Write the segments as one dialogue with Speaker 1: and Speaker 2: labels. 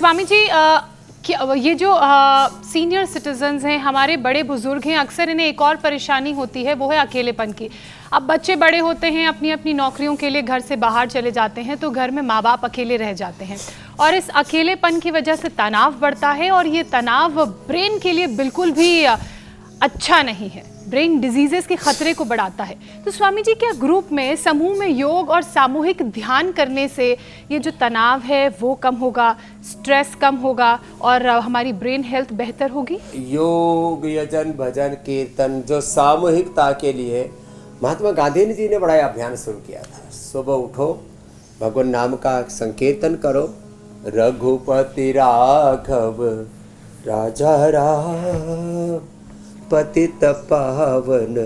Speaker 1: स्वामी जी, ये जो senior citizens हैं, हमारे बड़े बुजुर्ग हैं, अक्सर इन्हें एक और परेशानी होती है, वो है अकेलेपन की। अब बच्चे बड़े होते हैं, अपनी अपनी नौकरियों के लिए घर से बाहर चले जाते हैं, तो घर में माँ बाप अकेले रह जाते हैं और इस अकेलेपन की वजह से तनाव बढ़ता है और ये तनाव ब्रेन के लिए बिल्कुल भी अच्छा नहीं है, ब्रेन डिजीजेस के खतरे को बढ़ाता है। तो स्वामी जी, क्या ग्रुप में, समूह में योग और सामूहिक ध्यान करने से ये जो तनाव है वो कम होगा, स्ट्रेस कम होगा और हमारी ब्रेन हेल्थ बेहतर होगी?
Speaker 2: योग, यजन, भजन, कीर्तन जो सामूहिकता के लिए महात्मा गांधी जी ने बड़ा अभियान शुरू किया था। सुबह उठो, भगवान नाम का संकीर्तन करो, रघुपति राघव राजा राम पतित पावन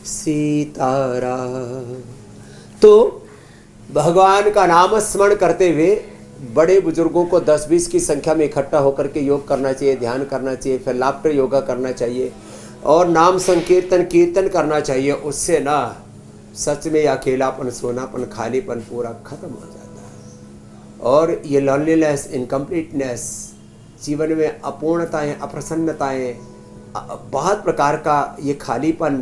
Speaker 2: सीताराम। तो भगवान का नाम स्मरण करते हुए बड़े बुजुर्गों को 10-20 की संख्या में इकट्ठा होकर के योग करना चाहिए, ध्यान करना चाहिए, फिर लाफ्टर योगा करना चाहिए और नाम संकीर्तन कीर्तन करना चाहिए। उससे ना सच में अकेलापन, सोनापन, खालीपन पूरा खत्म हो जाता है और ये लॉनलीनेस, इनकम्प्लीटनेस, जीवन में अपूर्णताएं, अप्रसन्नताएं, बहुत प्रकार का ये खालीपन,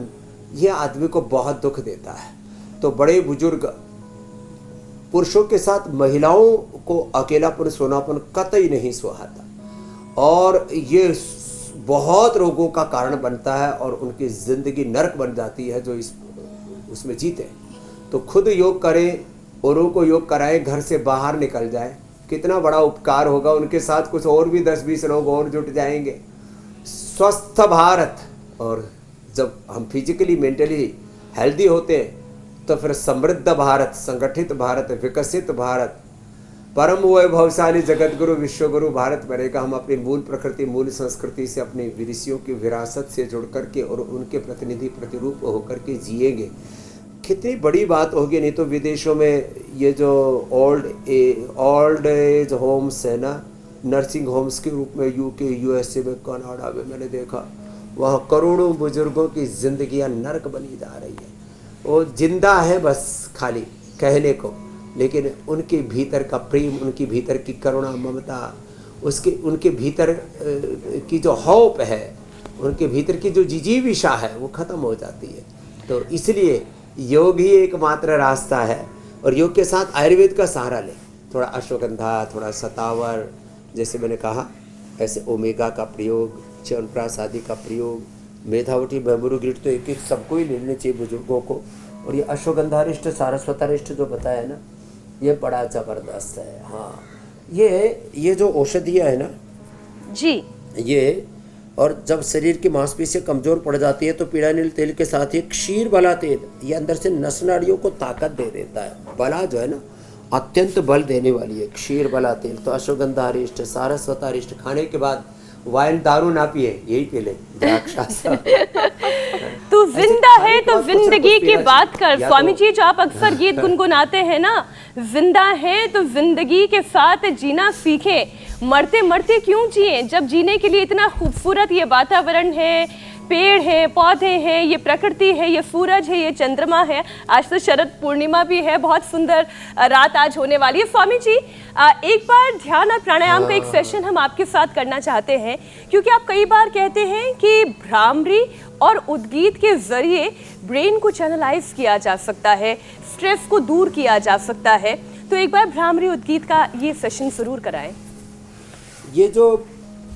Speaker 2: ये आदमी को बहुत दुख देता है। तो बड़े बुजुर्ग पुरुषों के साथ महिलाओं को अकेलापन, सोनापन कतई नहीं सुहाता और ये बहुत रोगों का कारण बनता है और उनकी ज़िंदगी नरक बन जाती है जो उसमें जीते। तो खुद योग करें, औरों को योग कराएं, घर से बाहर निकल जाए, कितना बड़ा उपकार होगा। उनके साथ कुछ और भी 10-20 लोग और जुट जाएंगे। स्वस्थ भारत, और जब हम फिजिकली मेंटली हेल्दी होते हैं तो फिर समृद्ध भारत, संगठित भारत, विकसित भारत, परम वैभवशाली जगतगुरु विश्वगुरु भारत बनेगा। हम अपनी मूल प्रकृति, मूल संस्कृति से, अपनी विदेशियों की विरासत से जुड़ करके और उनके प्रतिनिधि प्रतिरूप होकर के जिएंगे। कितनी बड़ी बात होगी। नहीं तो विदेशों में ये जो ओल्ड एज होम्स है ना, नर्सिंग होम्स के रूप में यूके, यूएसए में, कनाडा में मैंने देखा, वहाँ करोड़ों बुजुर्गों की जिंदगियाँ नरक बनी जा रही है। वो जिंदा है बस खाली कहने को, लेकिन उनके भीतर का प्रेम, उनके भीतर की करुणा, ममता, उनके भीतर की जो हौप है, उनके भीतर की जो जिजीविषा है वो ख़त्म हो जाती है। तो इसलिए योग ही एकमात्र रास्ता है और योग के साथ आयुर्वेद का सहारा लें। थोड़ा अश्वगंधा, थोड़ा सतावर, जैसे मैंने कहा, ऐसे ओमेगा का प्रयोग, च्यवनप्राश आदि का प्रयोग, मेधावटी, बेम्बुरुग्रिट तो एक सबको ही लेने चाहिए बुजुर्गों को। और ये अश्वगंधारिष्ट, सारस्वतारिष्ट जो बताया है ना, ये बड़ा ज़बरदस्त है। हाँ, ये जो औषधियाँ है ना
Speaker 3: जी,
Speaker 2: ये, और जब शरीर की मांसपेशियाँ कमज़ोर पड़ जाती है तो पीड़ानील तेल के साथ ही क्षीर बला तेल, ये अंदर से नस नाड़ियों को ताकत दे देता है। बला जो है ना, अत्यंत बल देने वाली है क्षीर बला तेल। तो अश्वगंधारिष्ट, सारस्वतारिष्ट खाने के बाद वाइन दारू ना पिए, यही पी ले, द्राक्षा।
Speaker 3: तू जिंदा है तो जिंदगी की बात कर। स्वामी जी, जो आप अक्सर गीत गुनगुनाते हैं ना, जिंदा है तो जिंदगी के साथ जीना सीखे, मरते मरते क्यों जिए, जब जीने के लिए इतना खूबसूरत ये वातावरण है, पेड़ है, पौधे हैं, ये प्रकृति है, ये सूरज है, ये चंद्रमा है। आज तो शरद पूर्णिमा भी है, बहुत सुंदर रात आज होने वाली है। स्वामी जी, एक बार ध्यान और प्राणायाम का एक सेशन हम आपके साथ करना चाहते हैं, क्योंकि आप कई बार कहते हैं कि भ्रामरी और उद्गीत के जरिए ब्रेन को चैनलाइज किया जा सकता है, स्ट्रेस को दूर किया जा सकता है। तो एक बार भ्रामरी उद्गीत का ये सेशन जरूर कराएं।
Speaker 2: ये जो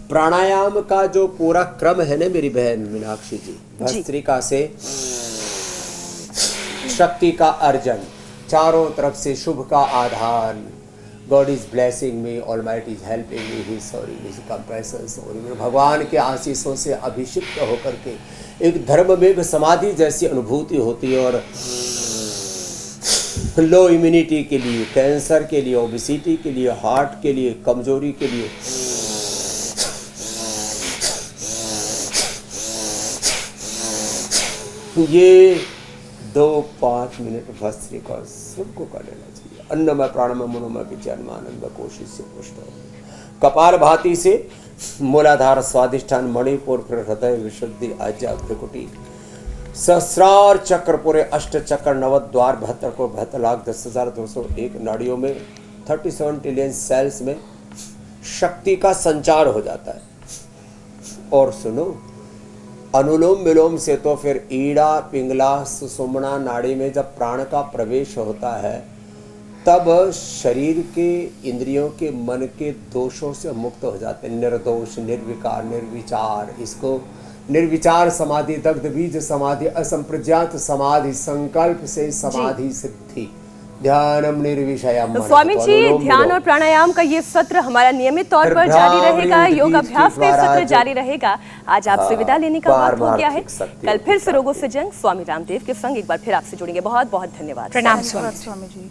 Speaker 2: प्राणायाम का जो पूरा क्रम है ना मेरी बहन मीनाक्षी जी, भस्त्रिका से शक्ति का अर्जन, चारों तरफ से शुभ का आधान, God is blessing me, almighty is helping me, he sorry his compassion sorry, भगवान के आशीषों से अभिषिक्त होकर के एक धर्ममेघ समाधि जैसी अनुभूति होती है। और लो इम्यूनिटी के लिए, कैंसर के लिए, ओबेसिटी के लिए, हार्ट के लिए, कमजोरी के लिए, ये 2-5 मिनट भस्त्रिका सबको कर लेना चाहिए। अन्नमय प्राणमय मनोमय विज्ञान आनंद कोशिश से पुष्ट हो। कपाल भाती से मूलाधार, स्वादिष्ठान, मणिपुर, फिर हृदय, विशुद्धि, आज्ञा, भ्रुकुटी, सहस्रार चक्र, पूरे अष्ट चक्र, नवद्वार, 72 को 72,10,201 नाड़ियों में, 37 ट्रिलियन सेल्स में शक्ति का संचार हो जाता है। और सुनो, अनुलोम विलोम से तो फिर ईड़ा पिंगला सुषुम्ना नाड़ी में जब प्राण का प्रवेश होता है तब शरीर के इंद्रियों के मन के दोषों से मुक्त हो जाते हैं। निर्दोष, निर्विकार, निर्विचार, इसको निर्विचार समाधि, दग्ध बीज समाधि, असंप्रज्ञात समाधि, संकल्प से समाधि सिद्धि, ध्यानम निर्विषयम।
Speaker 3: तो स्वामी जी, ध्यान और प्राणायाम का ये सत्र हमारा नियमित तौर पर जारी रहेगा, योगाभ्यास का सत्र जारी रहेगा। आज आपसे विदा लेने का वक्त हो गया है। कल फिर से रोगों से जंग स्वामी रामदेव के संग एक बार फिर आपसे जुड़ेंगे। बहुत बहुत धन्यवाद।
Speaker 1: प्रणाम
Speaker 4: स्वामी जी।